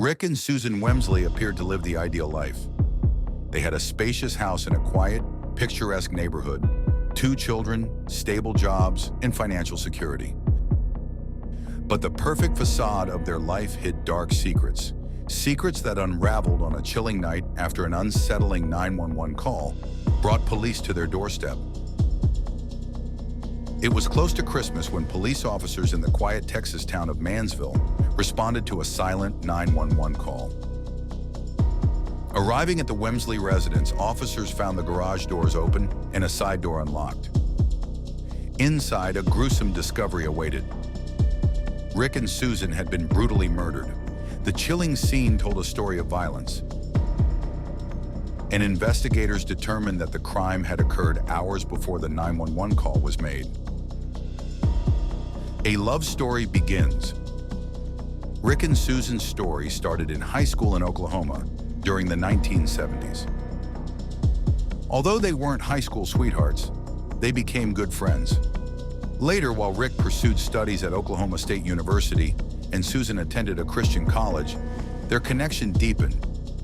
Rick and Susan Wamsley appeared to live the ideal life. They had a spacious house in a quiet, picturesque neighborhood, 2 children, stable jobs, and financial security. But the perfect facade of their life hid dark secrets, secrets that unraveled on a chilling night after an unsettling 911 call brought police to their doorstep. It was close to Christmas when police officers in the quiet Texas town of Mansville responded to a silent 911 call. Arriving at the Wamsley residence, officers found the garage doors open and a side door unlocked. Inside, a gruesome discovery awaited. Rick and Susan had been brutally murdered. The chilling scene told a story of violence. And investigators determined that the crime had occurred hours before the 911 call was made. A love story begins. Rick and Susan's story started in high school in Oklahoma during the 1970s. Although they weren't high school sweethearts, they became good friends. Later, while Rick pursued studies at Oklahoma State University and Susan attended a Christian college, their connection deepened,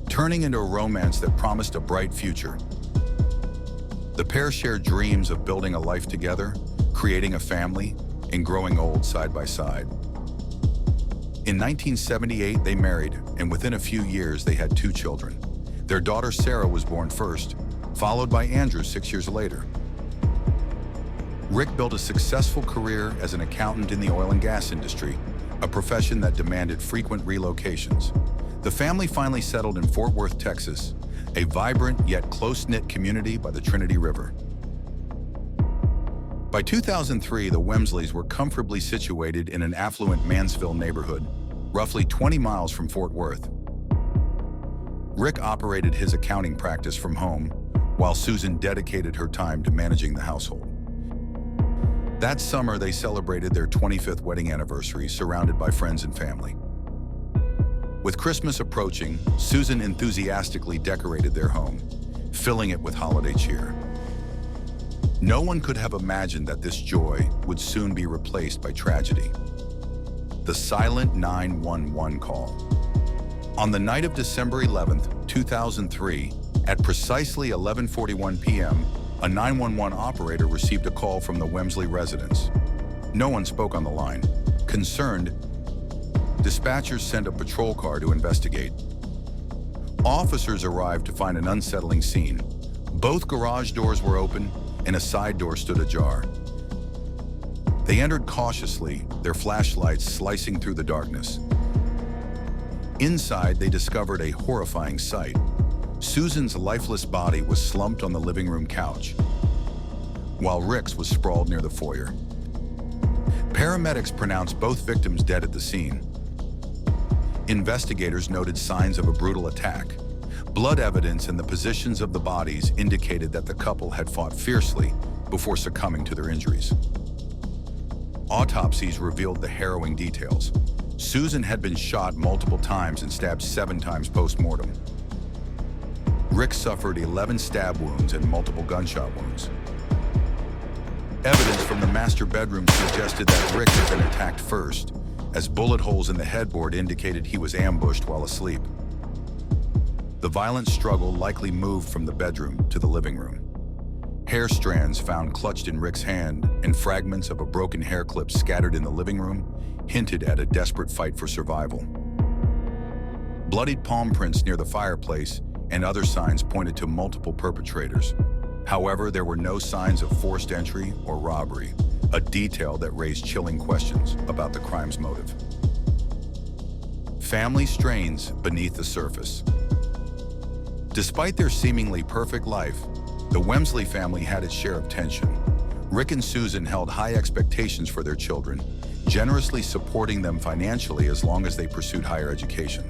turning into a romance that promised a bright future. The pair shared dreams of building a life together, creating a family, and growing old side by side. In 1978, they married, and within a few years, they had 2 children. Their daughter Sarah was born first, followed by Andrew 6 years later. Rick built a successful career as an accountant in the oil and gas industry, a profession that demanded frequent relocations. The family finally settled in Fort Worth, Texas, a vibrant yet close-knit community by the Trinity River. By 2003, the Wamsleys were comfortably situated in an affluent Mansville neighborhood, roughly 20 miles from Fort Worth. Rick operated his accounting practice from home, while Susan dedicated her time to managing the household. That summer, they celebrated their 25th wedding anniversary, surrounded by friends and family. With Christmas approaching, Susan enthusiastically decorated their home, filling it with holiday cheer. No one could have imagined that this joy would soon be replaced by tragedy. The silent 911 call. On the night of December 11th, 2003, at precisely 11:41 p.m., a 911 operator received a call from the Wamsley residence. No one spoke on the line. Concerned, dispatchers sent a patrol car to investigate. Officers arrived to find an unsettling scene. Both garage doors were open, and a side door stood ajar. They entered cautiously, their flashlights slicing through the darkness. Inside, they discovered a horrifying sight. Susan's lifeless body was slumped on the living room couch, while Rick's was sprawled near the foyer. Paramedics pronounced both victims dead at the scene. Investigators noted signs of a brutal attack. Blood evidence and the positions of the bodies indicated that the couple had fought fiercely before succumbing to their injuries. Autopsies revealed the harrowing details. Susan had been shot multiple times and stabbed 7 times post-mortem. Rick suffered 11 stab wounds and multiple gunshot wounds. Evidence from the master bedroom suggested that Rick had been attacked first, as bullet holes in the headboard indicated he was ambushed while asleep. The violent struggle likely moved from the bedroom to the living room. Hair strands found clutched in Rick's hand and fragments of a broken hair clip scattered in the living room hinted at a desperate fight for survival. Bloodied palm prints near the fireplace and other signs pointed to multiple perpetrators. However, there were no signs of forced entry or robbery, a detail that raised chilling questions about the crime's motive. Family strains beneath the surface. Despite their seemingly perfect life, the Wamsley family had its share of tension. Rick and Susan held high expectations for their children, generously supporting them financially as long as they pursued higher education.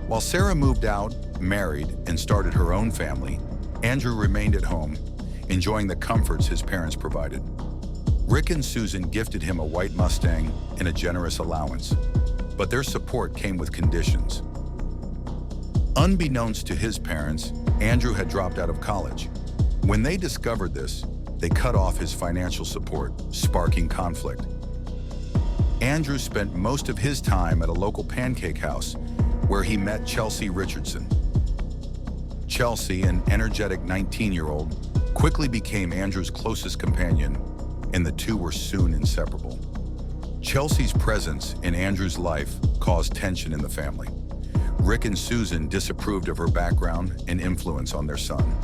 While Sarah moved out, married, and started her own family, Andrew remained at home, enjoying the comforts his parents provided. Rick and Susan gifted him a white Mustang and a generous allowance, but their support came with conditions. Unbeknownst to his parents, Andrew had dropped out of college. When they discovered this, they cut off his financial support, sparking conflict. Andrew spent most of his time at a local pancake house where he met Chelsea Richardson. Chelsea, an energetic 19-year-old, quickly became Andrew's closest companion, and the two were soon inseparable. Chelsea's presence in Andrew's life caused tension in the family. Rick and Susan disapproved of her background and influence on their son.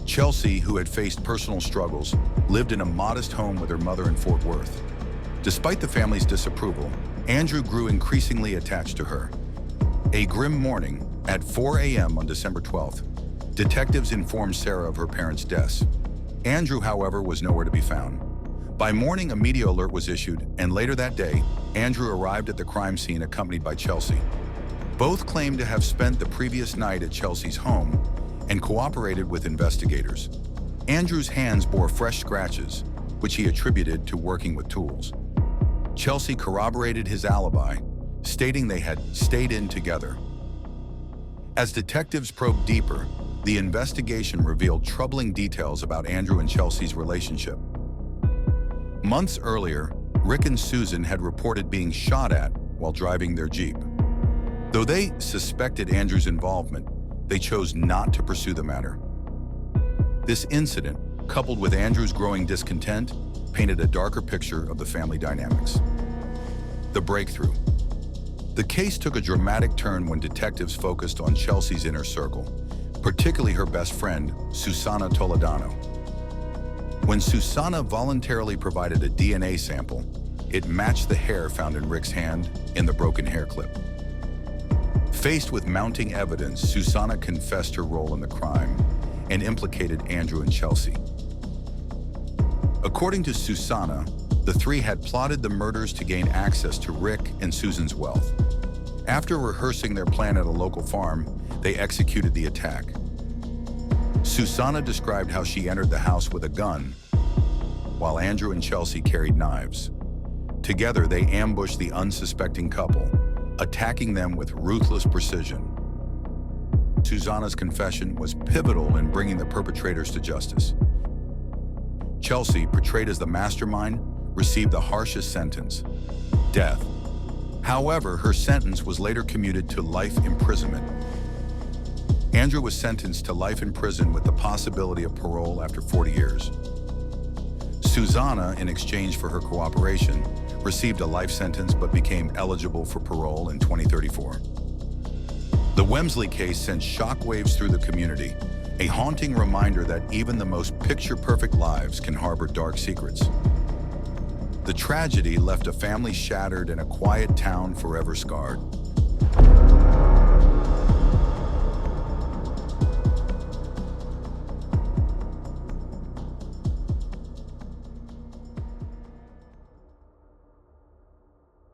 Chelsea, who had faced personal struggles, lived in a modest home with her mother in Fort Worth. Despite the family's disapproval, Andrew grew increasingly attached to her. A grim morning, at 4 a.m. on December 12th, detectives informed Sarah of her parents' deaths. Andrew, however, was nowhere to be found. By morning, a media alert was issued, and later that day, Andrew arrived at the crime scene accompanied by Chelsea. Both claimed to have spent the previous night at Chelsea's home and cooperated with investigators. Andrew's hands bore fresh scratches, which he attributed to working with tools. Chelsea corroborated his alibi, stating they had stayed in together. As detectives probed deeper, the investigation revealed troubling details about Andrew and Chelsea's relationship. Months earlier, Rick and Susan had reported being shot at while driving their Jeep. Though they suspected Andrew's involvement, they chose not to pursue the matter. This incident, coupled with Andrew's growing discontent, painted a darker picture of the family dynamics. The breakthrough. The case took a dramatic turn when detectives focused on Chelsea's inner circle, particularly her best friend, Susana Toledano. When Susana voluntarily provided a DNA sample, it matched the hair found in Rick's hand in the broken hair clip. Faced with mounting evidence, Susana confessed her role in the crime and implicated Andrew and Chelsea. According to Susana, the three had plotted the murders to gain access to Rick and Susan's wealth. After rehearsing their plan at a local farm, they executed the attack. Susana described how she entered the house with a gun, while Andrew and Chelsea carried knives. Together, they ambushed the unsuspecting couple, attacking them with ruthless precision. Susana's confession was pivotal in bringing the perpetrators to justice. Chelsea, portrayed as the mastermind, received the harshest sentence, death. However, her sentence was later commuted to life imprisonment. Andrew was sentenced to life in prison with the possibility of parole after 40 years. Susana, in exchange for her cooperation, received a life sentence but became eligible for parole in 2034. The Wamsley case sent shockwaves through the community, a haunting reminder that even the most picture-perfect lives can harbor dark secrets. The tragedy left a family shattered and a quiet town forever scarred.